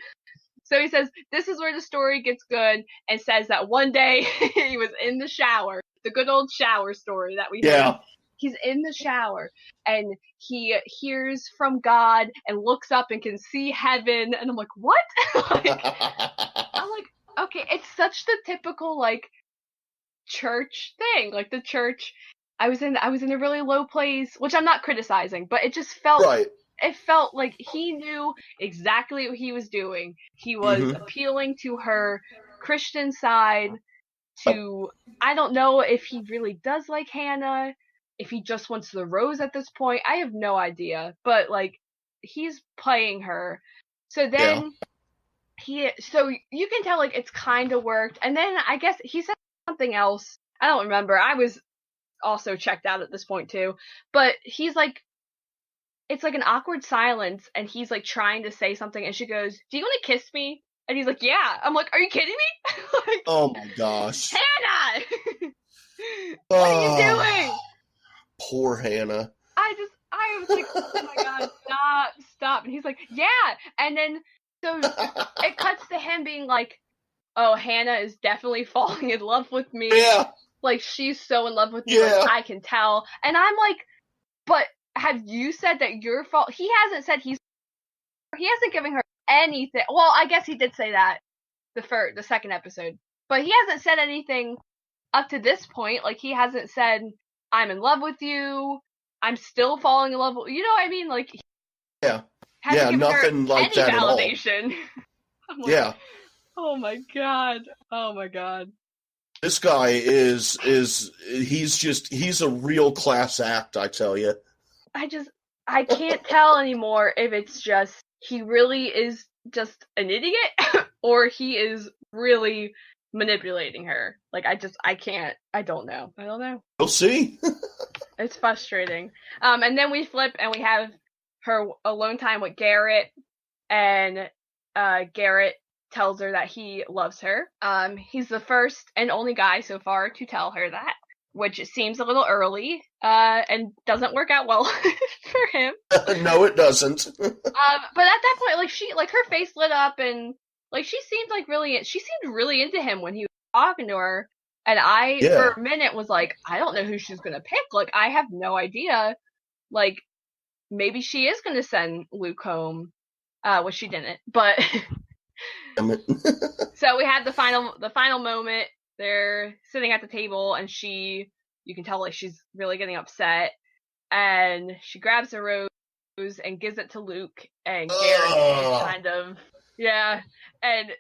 so he says, this is where the story gets good, and says that one day he was in the shower, the good old shower story that we heard. He's in the shower, and he hears from God and looks up and can see heaven, and I'm like, what? Like, I'm like, okay, it's such the typical like church thing. Like, the church, I was in a really low place, which I'm not criticizing, but it just felt it felt like he knew exactly what he was doing. He was appealing to her Christian side, to, I don't know if he really does like Hannah, if he just wants the rose at this point. I have no idea. But, like, he's playing her. So then so you can tell, like, it's kind of worked. And then I guess he said something else. I don't remember. I was also checked out at this point too. But he's like, it's like an awkward silence, and he's like trying to say something, and she goes, "Do you want to kiss me?" And he's like, "Yeah." I'm like, "Are you kidding me?" Like, oh my gosh, Hannah, what are you doing? Poor Hannah. I was like, oh my god, stop. And he's like, "Yeah." And then so it cuts to him being like, "Oh, Hannah is definitely falling in love with me. Yeah. Like, she's so in love with me, like, I can tell." And I'm like, but have you said that your fault? He hasn't said he hasn't given her anything. Well, I guess he did say that the second episode, but he hasn't said anything up to this point. Like, he hasn't said, "I'm in love with you. I'm still falling in love with you." You know what I mean? Like, nothing like that validation. At all. Like, oh my god. This guy he's a real class act, I tell you. I can't tell anymore if it's just he really is just an idiot or he is really manipulating her. Like, I don't know. We'll see. It's frustrating. And then we flip and we have her alone time with Garrett, and Garrett tells her that he loves her. He's the first and only guy so far to tell her that, which seems a little early, and doesn't work out well for him. No, it doesn't. But at that point, like, her face lit up, and like she seemed really into him when he was talking to her. And I, for a minute, was like, I don't know who she's gonna pick. Like, I have no idea. Like, maybe she is gonna send Luke home, which she didn't. But so we had the final moment. They're sitting at the table, and you can tell, like, she's really getting upset, and she grabs a rose and gives it to Luke, and Garrett is kind of, and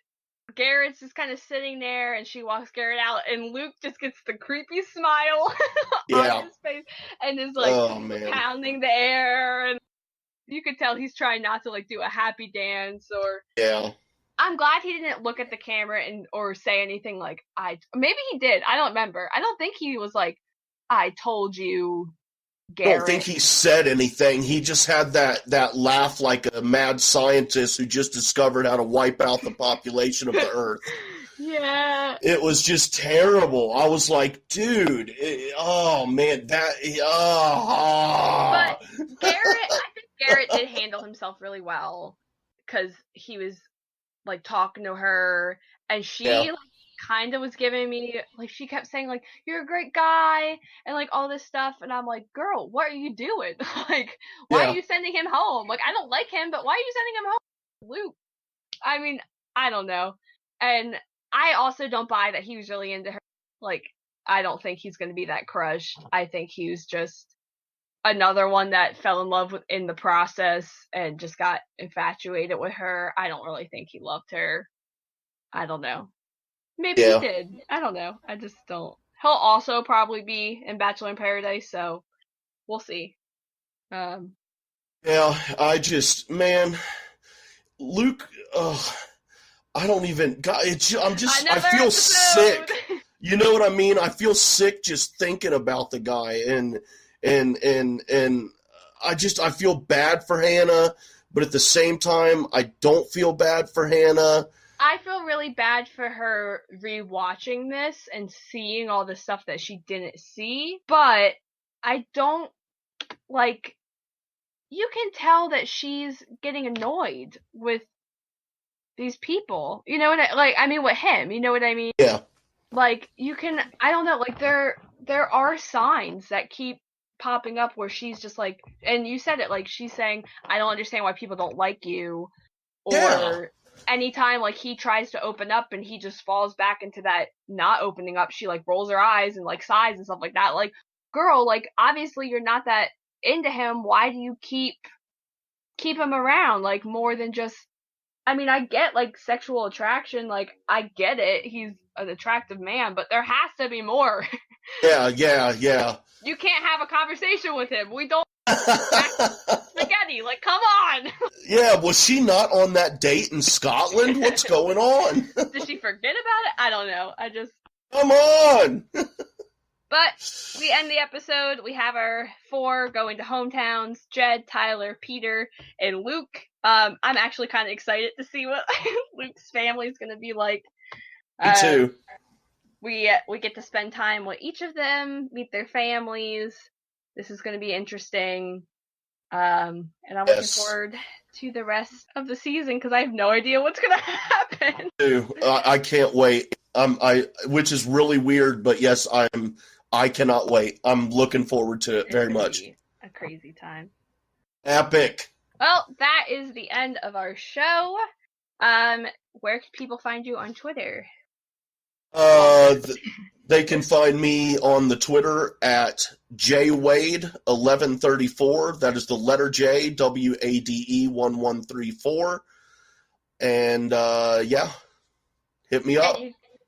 Garrett's just kind of sitting there, and she walks Garrett out, and Luke just gets the creepy smile on his face, and is like pounding the air, and you could tell he's trying not to, like, do a happy dance or I'm glad he didn't look at the camera or say anything like, maybe he did. I don't remember. I don't think he was like, "I told you, Garrett." I don't think he said anything. He just had that laugh like a mad scientist who just discovered how to wipe out the population of the Earth. Yeah. It was just terrible. I was like, dude, man, that. But I think Garrett did handle himself really well, because he was, like, talking to her, and she like, kind of was giving me, like, she kept saying, like, "You're a great guy," and, like, all this stuff, and I'm like, girl, what are you doing? Like, why are you sending him home? Like, I don't like him, but why are you sending him home, Luke? I mean, I don't know. And I also don't buy that he was really into her. Like, I don't think he's going to be that crush. I think he was just another one that fell in love with in the process and just got infatuated with her. I don't really think he loved her. I don't know. Maybe he did. I don't know. I just don't. He'll also probably be in Bachelor in Paradise, so we'll see. Luke, I don't even, I feel sick. You know what I mean? I feel sick just thinking about the guy, and I feel bad for Hannah, but at the same time, I don't feel bad for Hannah. I feel really bad for her rewatching this and seeing all the stuff that she didn't see, but I don't, like, you can tell that she's getting annoyed with these people. You know what I mean, with him, you know what I mean? Yeah. Like, you can, I don't know, like, there are signs that keep popping up where she's just like, and you said it, like, she's saying, "I don't understand why people don't like you," or anytime, like, he tries to open up and he just falls back into that not opening up, she, like, rolls her eyes and, like, sighs and stuff like that. Like, girl, like, obviously you're not that into him. Why do you keep him around? Like, more than just, I mean, I get, like, sexual attraction, like, I get it, he's an attractive man, but there has to be more. Yeah. You can't have a conversation with him. We don't spaghetti. Like, come on. Yeah, was she not on that date in Scotland? What's going on? Did she forget about it? I don't know. Come on. But we end the episode. We have our 4 going to hometowns: Jed, Tyler, Peter, and Luke. I'm actually kind of excited to see what Luke's family is going to be like. Me too. We get to spend time with each of them, meet their families. This is going to be interesting. And I'm looking forward to the rest of the season because I have no idea what's going to happen. I can't wait. Which is really weird, but yes, I cannot wait. I'm looking forward to it very much. A crazy time. Epic. Well, that is the end of our show. Where can people find you on Twitter? They can find me on the Twitter at J Wade 1134. That is the letter J, WADE 1134. And hit me up.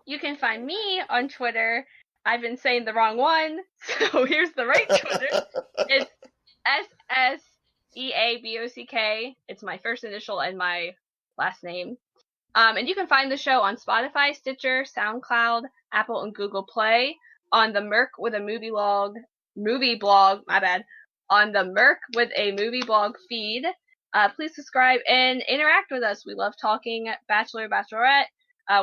You can find me on Twitter. I've been saying the wrong one, so here's the right Twitter. It's SSEABOCK. It's my first initial and my last name. And you can find the show on Spotify, Stitcher, SoundCloud, Apple, and Google Play, on the Merc with a movie blog, on the Merc with a movie blog feed. Please subscribe and interact with us. We love talking Bachelor, Bachelorette.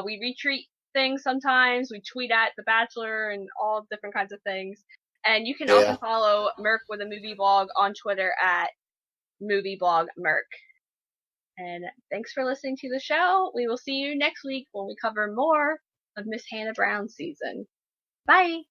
We retweet things sometimes. We tweet at The Bachelor and all different kinds of things. And you can also follow Merc with a movie blog on Twitter at movieblogmerc. And thanks for listening to the show. We will see you next week when we cover more of Miss Hannah Brown's season. Bye!